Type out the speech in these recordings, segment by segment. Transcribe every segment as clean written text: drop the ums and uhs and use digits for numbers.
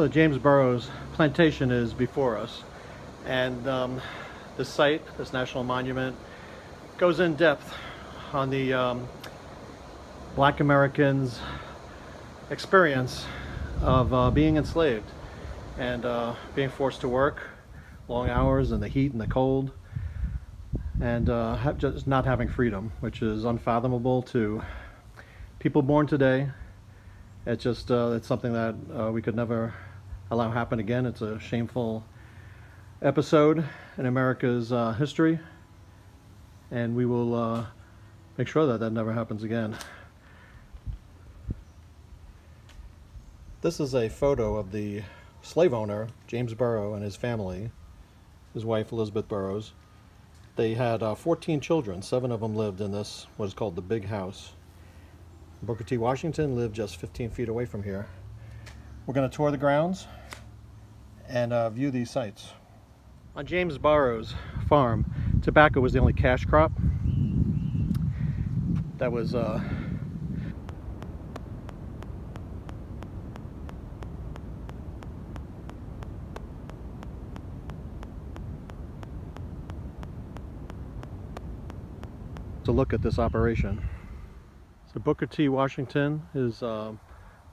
So the James Burrows plantation is before us, and this site, this national monument, goes in depth on the Black Americans' experience of being enslaved and being forced to work long hours in the heat and the cold, and just not having freedom, which is unfathomable to people born today. It's just it's something that we could never allow happen again. It's a shameful episode in America's history, and we will make sure that that never happens again. This is a photo of the slave owner, James Burrows, and his family, his wife Elizabeth Burrows. They had 14 children. 7 of them lived in this, what is called the Big House. Booker T. Washington lived just 15 feet away from here. We're going to tour the grounds and view these sites. On James Burrows' farm, tobacco was the only cash crop. That was to look at this operation. So Booker T. Washington, his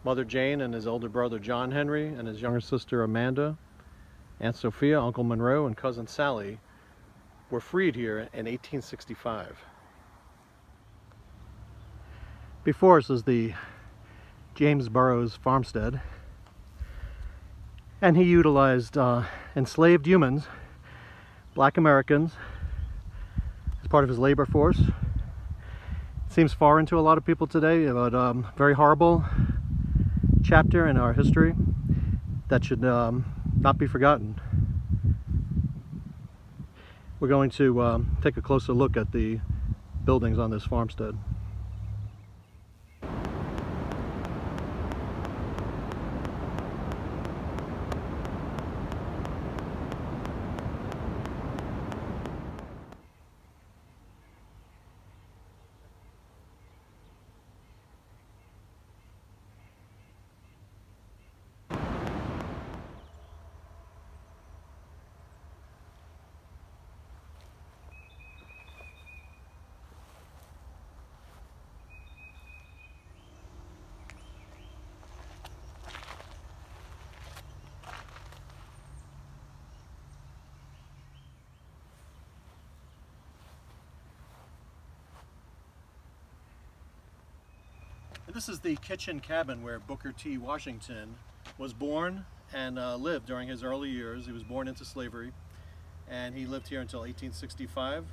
mother Jane, and his older brother John Henry, and his younger sister Amanda, Aunt Sophia, Uncle Monroe, and cousin Sally were freed here in 1865. Before us is the James Burrows farmstead, and he utilized enslaved humans, Black Americans, as part of his labor force. Seems foreign to a lot of people today, but very horrible chapter in our history that should not be forgotten. We're going to take a closer look at the buildings on this farmstead. This is the kitchen cabin where Booker T. Washington was born and lived during his early years. He was born into slavery, and he lived here until 1865,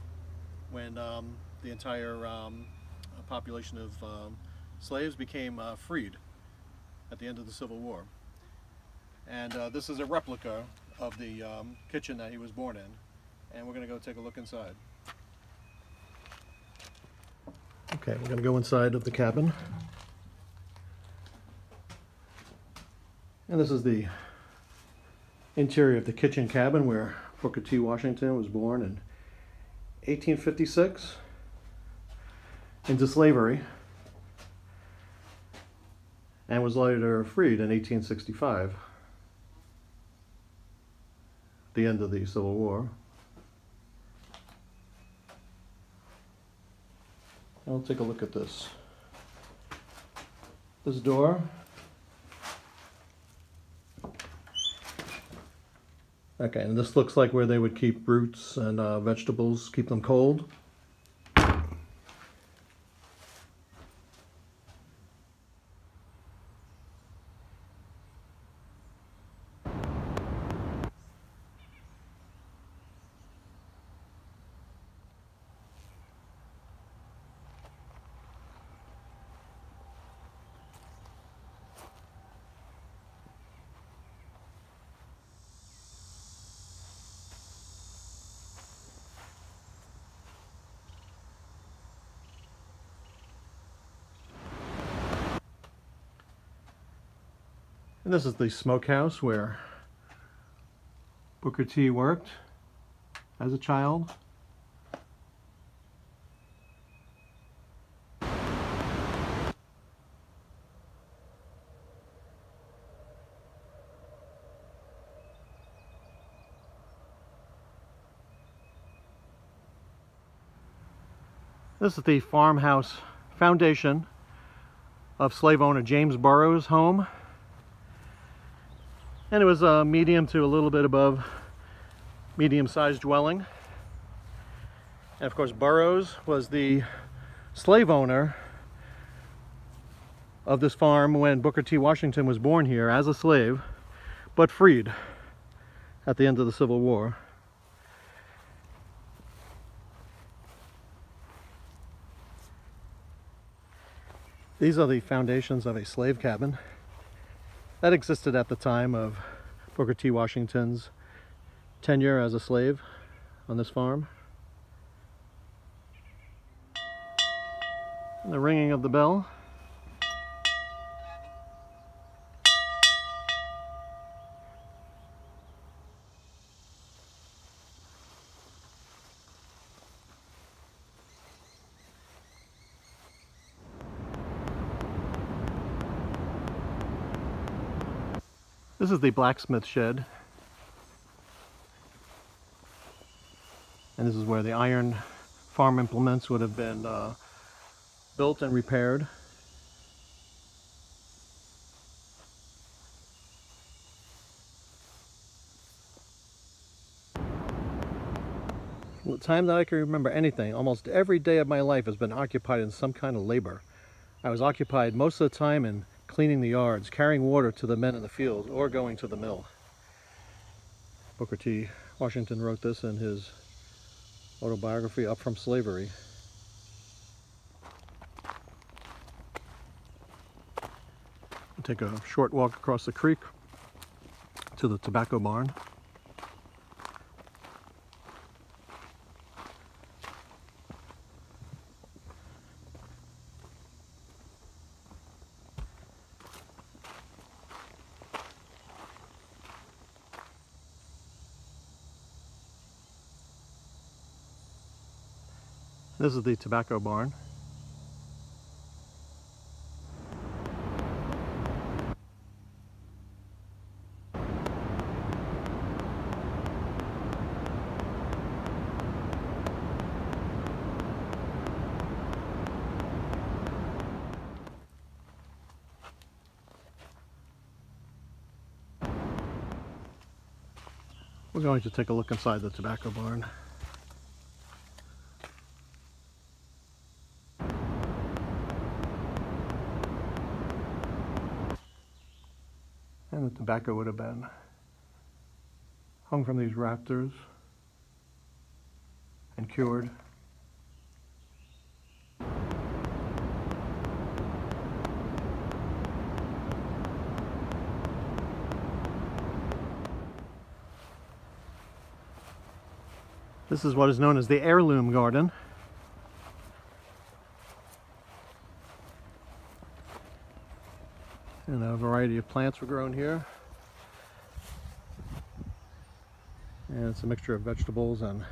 when the entire population of slaves became freed at the end of the Civil War. And this is a replica of the kitchen that he was born in, and we're going to go take a look inside. Okay, we're going to go inside of the cabin. And this is the interior of the kitchen cabin where Booker T. Washington was born in 1856 into slavery and was later freed in 1865, the end of the Civil War. I'll take a look at this. This door. Okay, and this looks like where they would keep roots and vegetables, keep them cold. And this is the smokehouse where Booker T worked as a child. This is the Farmhouse foundation of slave owner James Burrows' home. And it was a medium to a little bit above medium-sized dwelling. And of course Burrows was the slave owner of this farm when Booker T. Washington was born here as a slave, but freed at the end of the Civil War. These are the foundations of a slave cabin that existed at the time of Booker T. Washington's tenure as a slave on this farm. And the ringing of the bell. This is the blacksmith shed, and this is where the iron farm implements would have been built and repaired. From the time that I can remember anything, almost every day of my life has been occupied in some kind of labor. I was occupied most of the time in cleaning the yards, carrying water to the men in the fields, or going to the mill. Booker T. Washington wrote this in his autobiography, Up from Slavery. We'll take a short walk across the creek to the tobacco barn. This is the tobacco barn. We're going to take a look inside the tobacco barn. And the tobacco would have been hung from these rafters and cured. This is what is known as the Heirloom Garden. And a variety of plants were grown here. And it's a mixture of vegetables and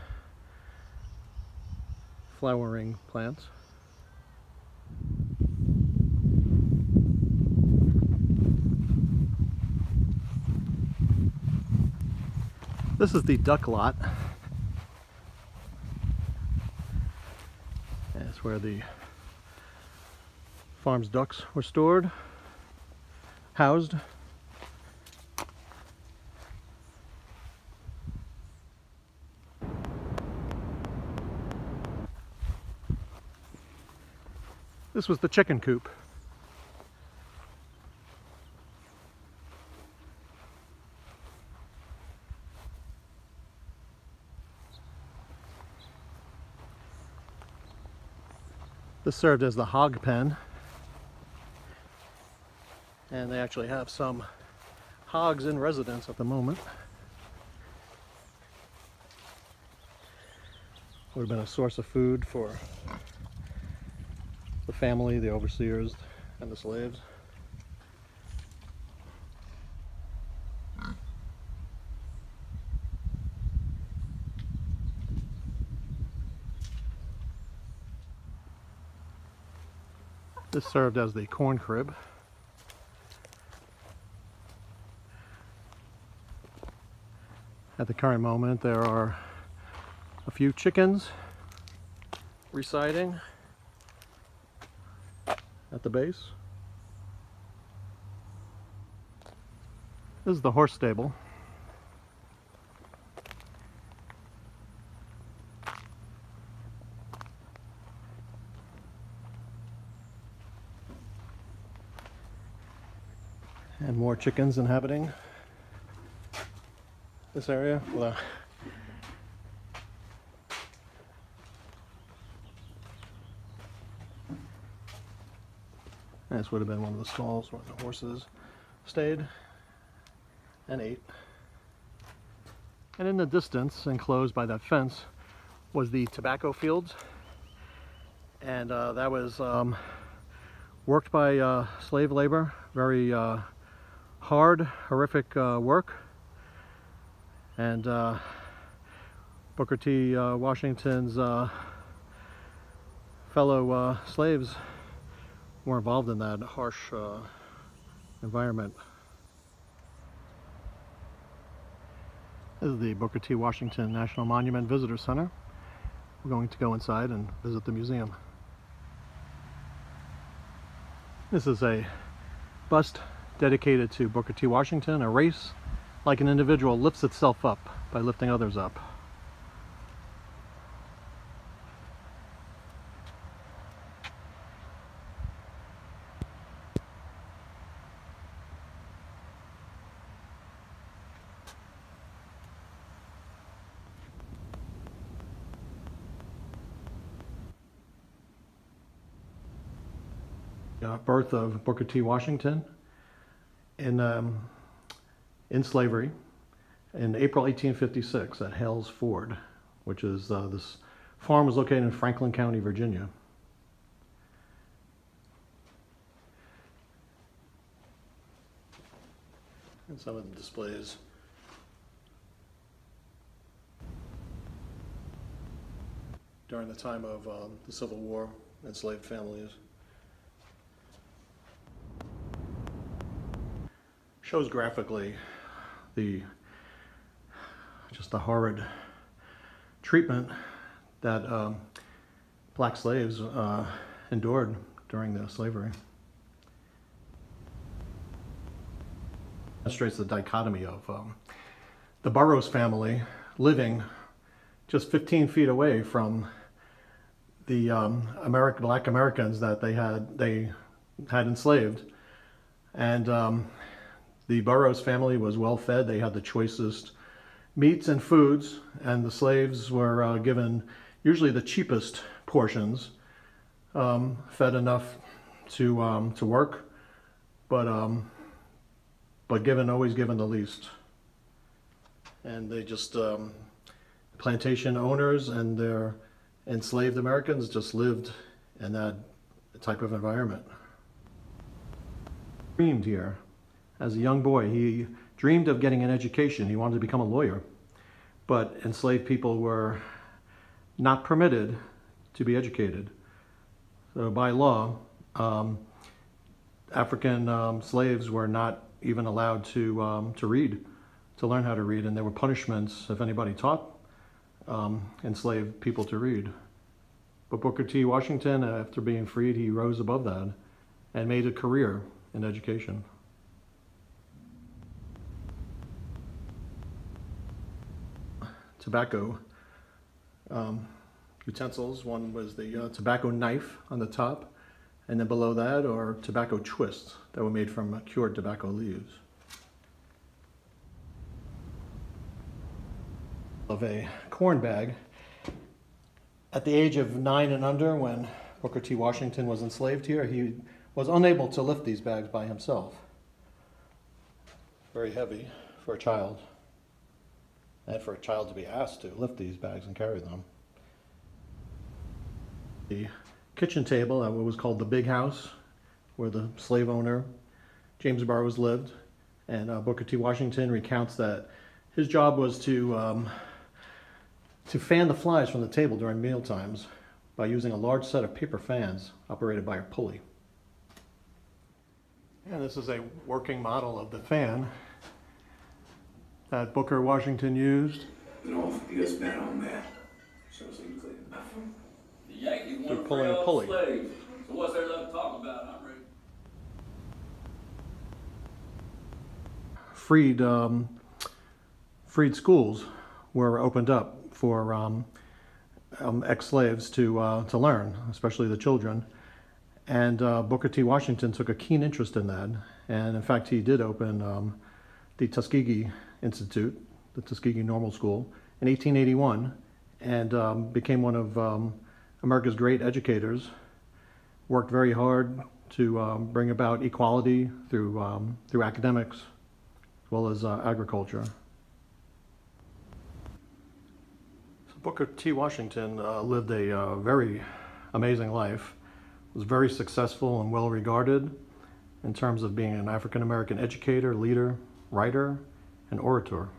flowering plants. This is the duck lot. And it's where the farm's ducks were stored. Housed. This was the chicken coop. This served as the hog pen. And they actually have some hogs in residence at the moment. Would have been a source of food for the family, the overseers, and the slaves. This served as the corn crib. At the current moment, there are a few chickens residing. at the base. This is the horse stable. And more chickens inhabiting this area. Well, this would have been one of the stalls where the horses stayed and ate. And in the distance, enclosed by that fence, was the tobacco fields. And that was worked by slave labor, very hard, horrific work. And Booker T. Washington's fellow slaves were involved in that harsh environment. This is the Booker T. Washington National Monument Visitor Center. We're going to go inside and visit the museum. This is a bust dedicated to Booker T. Washington. A race, like an individual, lifts itself up by lifting others up. Birth of Booker T. Washington in slavery in April 1856 at Hales Ford, which is this farm was located in Franklin County, Virginia. And some of the displays. During the time of the Civil War, enslaved families. Shows graphically just the horrid treatment that black slaves endured during the slavery. Illustrates the dichotomy of the Burrows family living just 15 feet away from the black Americans that they had enslaved, and the Burrows family was well fed. They had the choicest meats and foods, and the slaves were given usually the cheapest portions, fed enough to work, but always given the least. And they just plantation owners and their enslaved Americans just lived in that type of environment. Dreamed here. As a young boy, he dreamed of getting an education. He wanted to become a lawyer. But enslaved people were not permitted to be educated. So by law, African slaves were not even allowed to read, to learn how to read, and there were punishments if anybody taught enslaved people to read. But Booker T. Washington, after being freed, he rose above that and made a career in education. Tobacco utensils. One was the tobacco knife on the top, and then below that are tobacco twists that were made from cured tobacco leaves. Of a corn bag. At the age of 9 and under, when Booker T. Washington was enslaved here, he was unable to lift these bags by himself. Very heavy for a child. And for a child to be asked to lift these bags and carry them. The kitchen table at what was called the Big House, where the slave owner, James Burrows, lived. And Booker T. Washington recounts that his job was to fan the flies from the table during meal times by using a large set of paper fans operated by a pulley. And this is a working model of the fan that Booker Washington used. To pulling a pulley. So what's there left to talk about? I'm ready. freed schools were opened up for ex-slaves to learn, especially the children. And Booker T. Washington took a keen interest in that. And in fact, he did open the Tuskegee Institute, the Tuskegee Normal School, in 1881, and became one of America's great educators. Worked very hard to bring about equality through academics as well as agriculture. So Booker T. Washington lived a very amazing life. Was very successful and well regarded in terms of being an African American educator, leader, writer, and orator.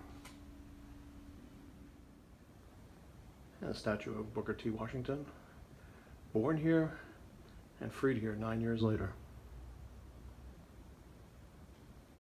And a statue of Booker T. Washington, born here and freed here 9 years later.